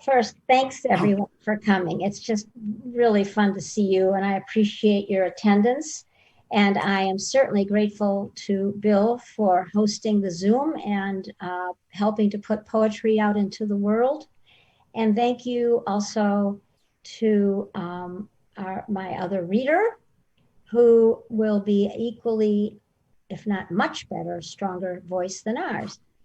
First, thanks everyone for coming. It's just really fun to see you, and I appreciate your attendance. And I am certainly grateful to Bill for hosting the Zoom and helping to put poetry out into the world. And thank you also to my other reader, who will be equally, if not much better, stronger voice than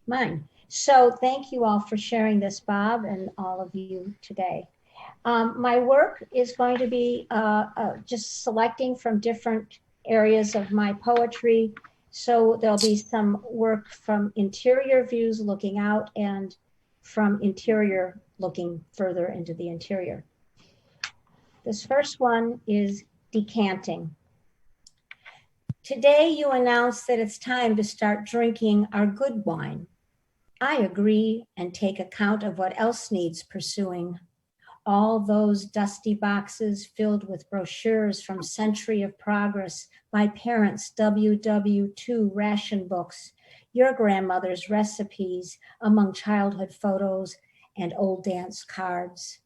mine. So thank you all for sharing this, Bob, and all of you today. My work is going to be just selecting from different areas of my poetry. So there'll be some work from interior views looking out and from interior looking further into the interior. This first one is decanting. Today you announce that it's time to start drinking our good wine. I agree and take account of what else needs pursuing. All those dusty boxes filled with brochures from Century of Progress, my parents' WW2 ration books, your grandmother's recipes among childhood photos and old dance cards.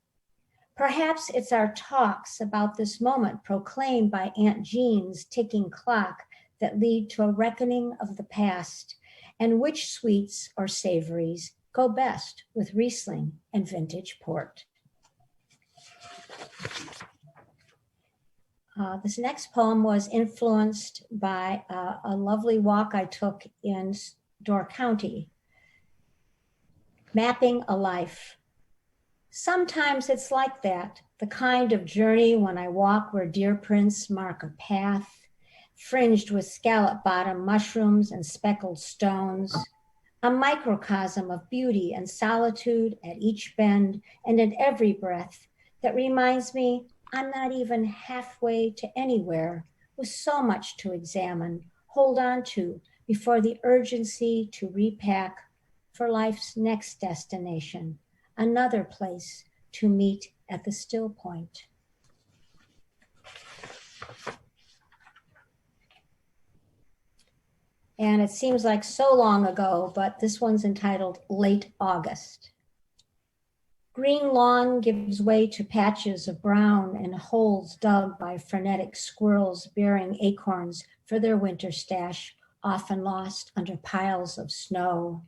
Perhaps it's our talks about this moment proclaimed by Aunt Jean's ticking clock that lead to a reckoning of the past, and which sweets or savories go best with Riesling and vintage port. This next poem was influenced by a lovely walk I took in Door County, mapping a life. Sometimes it's like that, the kind of journey when I walk where deer prints mark a path, fringed with scallop bottom mushrooms and speckled stones, a microcosm of beauty and solitude at each bend and at every breath that reminds me I'm not even halfway to anywhere, with so much to examine, hold on to before the urgency to repack for life's next destination, another place to meet at the still point. And it seems like so long ago, but this one's entitled Late August. Green lawn gives way to patches of brown and holes dug by frenetic squirrels bearing acorns for their winter stash, often lost under piles of snow.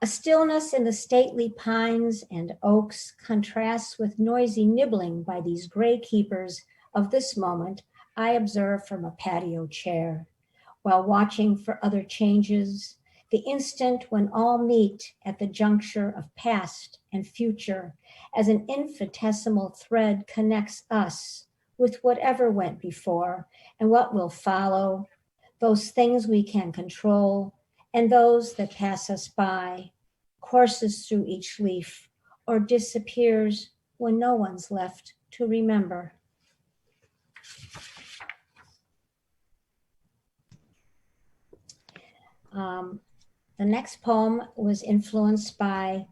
A stillness in the stately pines and oaks contrasts with noisy nibbling by these gray keepers of this moment I observe from a patio chair, while watching for other changes, the instant when all meet at the juncture of past and future as an infinitesimal thread connects us with whatever went before and what will follow, those things we can control and those that pass us by, courses through each leaf or disappears when no one's left to remember. The next poem was influenced by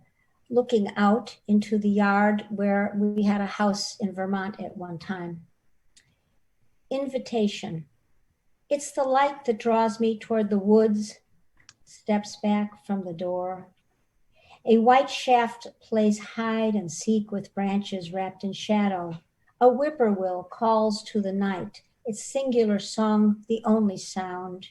looking out into the yard where we had a house in Vermont at one time. Invitation. It's the light that draws me toward the woods, steps back from the door. A white shaft plays hide and seek with branches wrapped in shadow. A whippoorwill calls to the night, its singular song the only sound.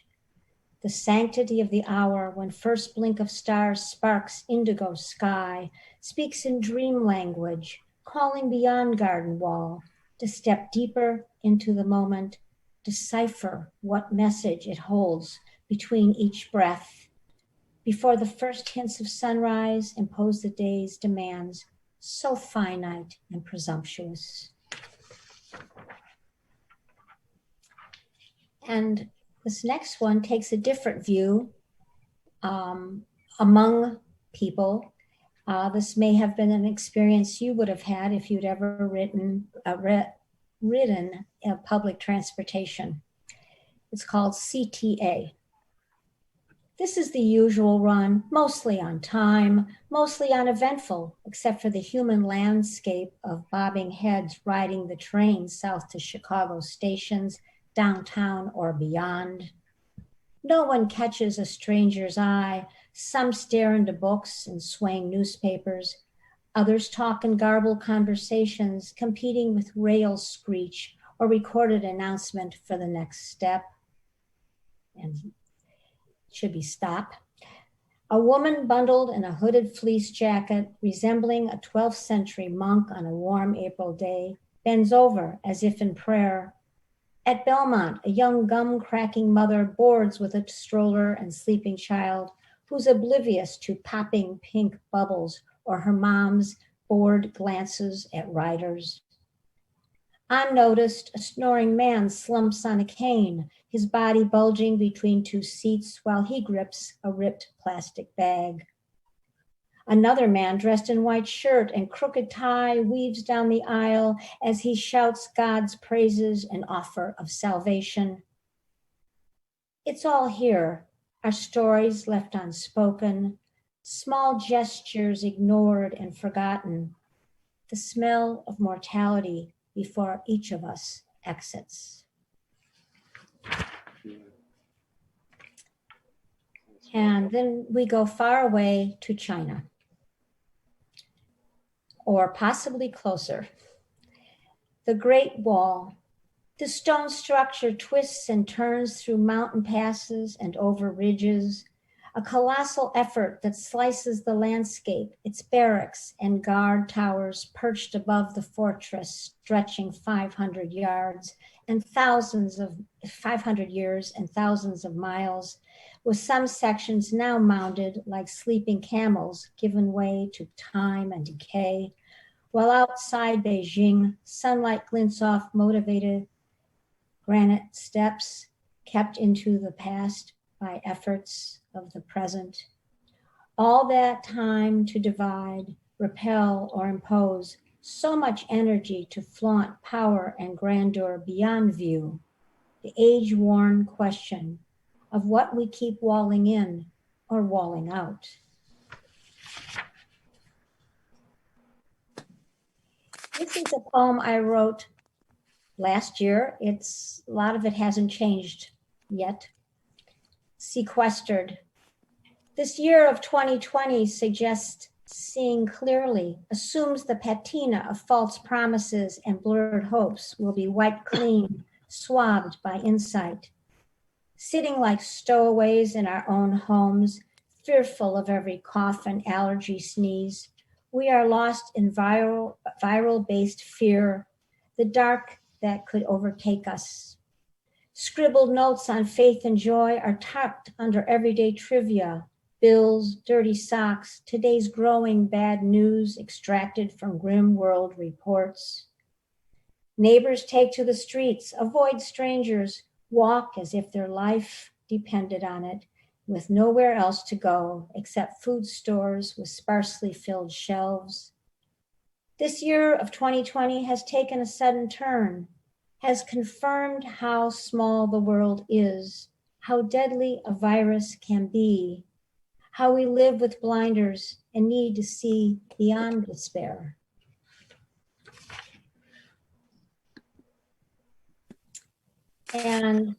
The sanctity of the hour when first blink of stars sparks indigo sky, speaks in dream language, calling beyond garden wall, to step deeper into the moment, decipher what message it holds between each breath. Before the first hints of sunrise impose the day's demands, so finite and presumptuous. And this next one takes a different view among people. This may have been an experience you would have had if you'd ever ridden public transportation. It's called CTA. This is the usual run, mostly on time, mostly uneventful, except for the human landscape of bobbing heads riding the train south to Chicago stations, downtown or beyond. No one catches a stranger's eye. Some stare into books and swaying newspapers. Others talk in garbled conversations, competing with rail screech or recorded announcement for the next step. And it should be stop. A woman bundled in a hooded fleece jacket, resembling a 12th century monk on a warm April day, bends over as if in prayer. At Belmont, a young gum-cracking mother boards with a stroller and sleeping child who's oblivious to popping pink bubbles or her mom's bored glances at riders. Unnoticed, a snoring man slumps on a cane, his body bulging between two seats while he grips a ripped plastic bag. Another man dressed in white shirt and crooked tie weaves down the aisle as he shouts God's praises and offer of salvation. It's all here, our stories left unspoken, small gestures ignored and forgotten, the smell of mortality before each of us exits. And then we go far away to China, or possibly closer. The Great Wall. The stone structure twists and turns through mountain passes and over ridges, a colossal effort that slices the landscape, its barracks and guard towers perched above the fortress, stretching 500 yards and 500 years and thousands of miles, with some sections now mounded like sleeping camels, given way to time and decay, while outside Beijing, sunlight glints off motivated granite steps kept into the past by efforts of the present. All that time to divide, repel, or impose, so much energy to flaunt power and grandeur beyond view, the age-worn question of what we keep walling in or walling out. This is a poem I wrote last year. A lot of it hasn't changed yet. Sequestered. This year of 2020 suggests seeing clearly, assumes the patina of false promises and blurred hopes will be wiped clean, swabbed by insight. Sitting like stowaways in our own homes, fearful of every cough and allergy sneeze, we are lost in viral-based fear, the dark that could overtake us. Scribbled notes on faith and joy are tucked under everyday trivia, bills, dirty socks, today's growing bad news extracted from grim world reports. Neighbors take to the streets, avoid strangers, walk as if their life depended on it, with nowhere else to go except food stores with sparsely filled shelves. This year of 2020 has taken a sudden turn, has confirmed how small the world is, how deadly a virus can be, how we live with blinders and need to see beyond despair. And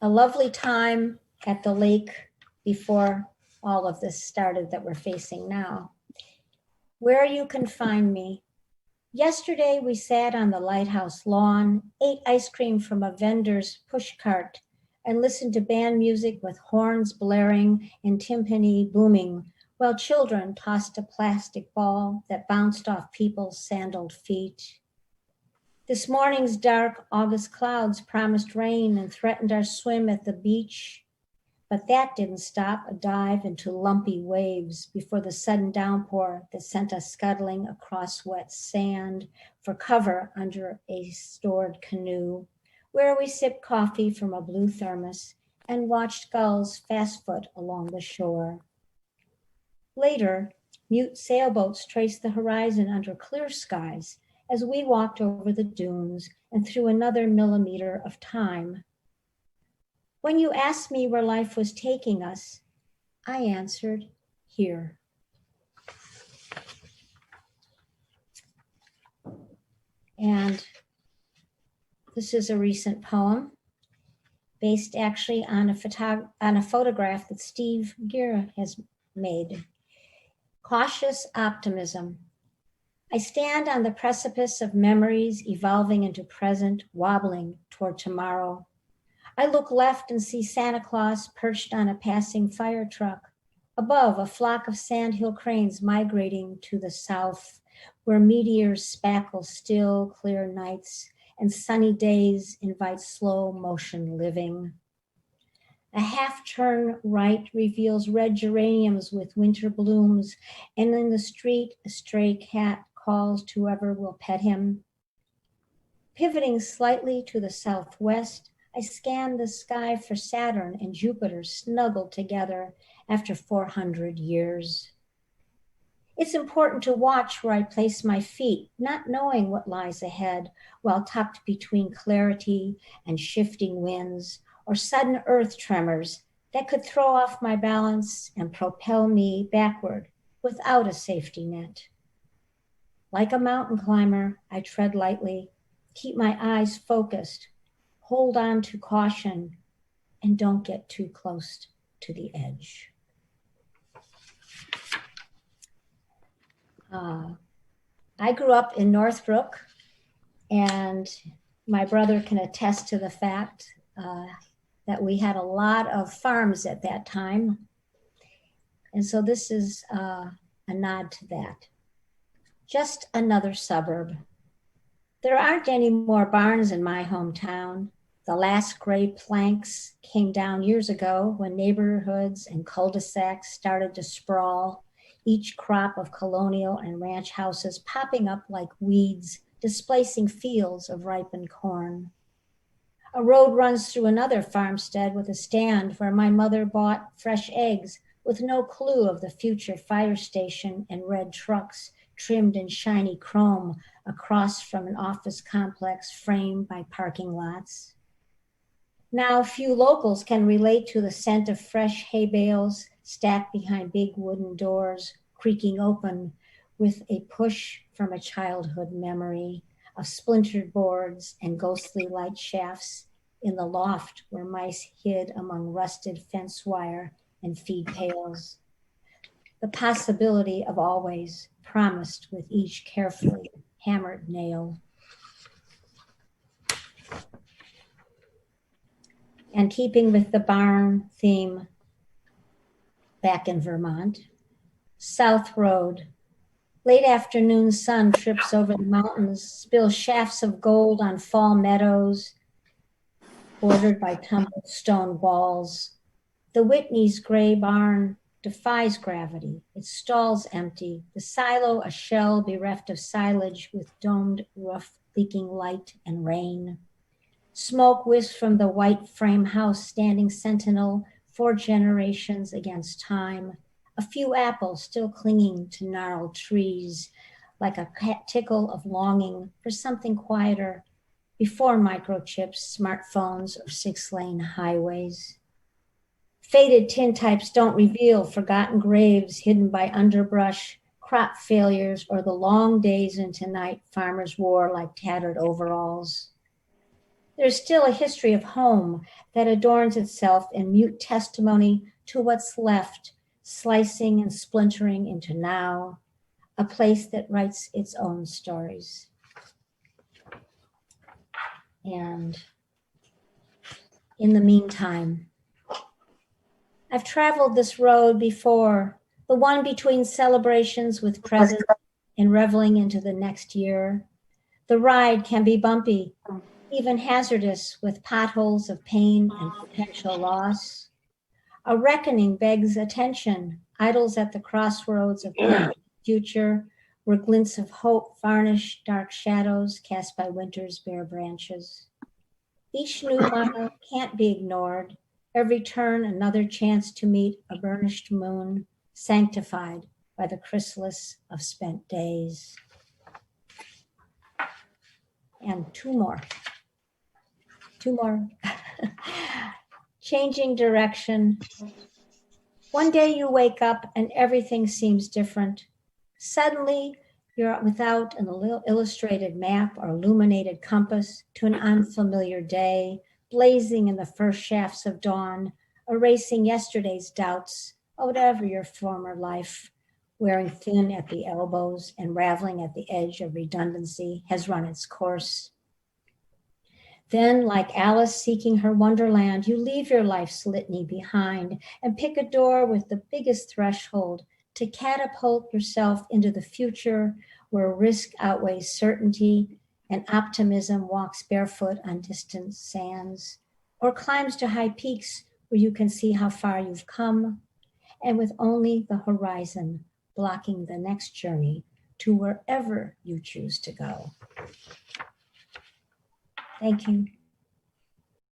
a lovely time at the lake before all of this started that we're facing now. Where you can find me. Yesterday we sat on the lighthouse lawn, ate ice cream from a vendor's pushcart, and listened to band music with horns blaring and timpani booming, while children tossed a plastic ball that bounced off people's sandaled feet. This morning's dark August clouds promised rain and threatened our swim at the beach, but that didn't stop a dive into lumpy waves before the sudden downpour that sent us scuttling across wet sand for cover under a stored canoe, where we sipped coffee from a blue thermos and watched gulls fast foot along the shore. Later, mute sailboats traced the horizon under clear skies as we walked over the dunes and through another millimeter of time. When you asked me where life was taking us, I answered, here. And this is a recent poem based actually on a photograph that Steve Gera has made, Cautious optimism. I stand on the precipice of memories evolving into present, wobbling toward tomorrow. I look left and see Santa Claus perched on a passing fire truck. Above, a flock of sandhill cranes migrating to the south, where meteors spackle still, clear nights, and sunny days invite slow motion living. A half-turn right reveals red geraniums with winter blooms, and in the street, a stray cat calls to whoever will pet him. Pivoting slightly to the southwest, I scan the sky for Saturn and Jupiter snuggled together after 400 years. It's important to watch where I place my feet, not knowing what lies ahead, while tucked between clarity and shifting winds, or sudden earth tremors that could throw off my balance and propel me backward without a safety net. Like a mountain climber, I tread lightly, keep my eyes focused, hold on to caution, and don't get too close to the edge. I grew up in Northbrook, and my brother can attest to the fact that we had a lot of farms at that time. And so this is a nod to that. Just another suburb. There aren't any more barns in my hometown. The last gray planks came down years ago when neighborhoods and cul-de-sacs started to sprawl, each crop of colonial and ranch houses popping up like weeds, displacing fields of ripened corn. A road runs through another farmstead with a stand where my mother bought fresh eggs with no clue of the future fire station and red trucks trimmed in shiny chrome across from an office complex framed by parking lots. Now, few locals can relate to the scent of fresh hay bales stacked behind big wooden doors, creaking open with a push from a childhood memory of splintered boards and ghostly light shafts in the loft where mice hid among rusted fence wire and feed pails. The possibility of always promised with each carefully hammered nail. And keeping with the barn theme back in Vermont, South Road. Late afternoon sun trips over the mountains, spills shafts of gold on fall meadows, bordered by tumbled stone walls. The Whitney's gray barn defies gravity. Its stalls empty, the silo a shell bereft of silage with domed roof leaking light and rain. Smoke wisps from the white frame house standing sentinel 4 generations against time. A few apples still clinging to gnarled trees, like a tickle of longing for something quieter before microchips, smartphones, or 6-lane highways. Faded tintypes don't reveal forgotten graves hidden by underbrush, crop failures, or the long days into night farmers wore like tattered overalls. There's still a history of home that adorns itself in mute testimony to what's left, slicing and splintering into now, a place that writes its own stories. And in the meantime, I've traveled this road before, the one between celebrations with presents and reveling into the next year. The ride can be bumpy, even hazardous, with potholes of pain and potential loss. A reckoning begs attention, idles at the crossroads of the future, where glints of hope varnish dark shadows cast by winter's bare branches. Each new mile can't be ignored. Every turn, another chance to meet a burnished moon, sanctified by the chrysalis of spent days. And two more. Changing direction. One day you wake up and everything seems different. Suddenly, you're without an illustrated map or illuminated compass to an unfamiliar day, blazing in the first shafts of dawn, erasing yesterday's doubts, or whatever your former life wearing thin at the elbows and raveling at the edge of redundancy, has run its course. Then, like Alice seeking her wonderland, you leave your life's litany behind and pick a door with the biggest threshold to catapult yourself into the future where risk outweighs certainty and optimism walks barefoot on distant sands, or climbs to high peaks where you can see how far you've come, and with only the horizon blocking the next journey to wherever you choose to go. Thank you.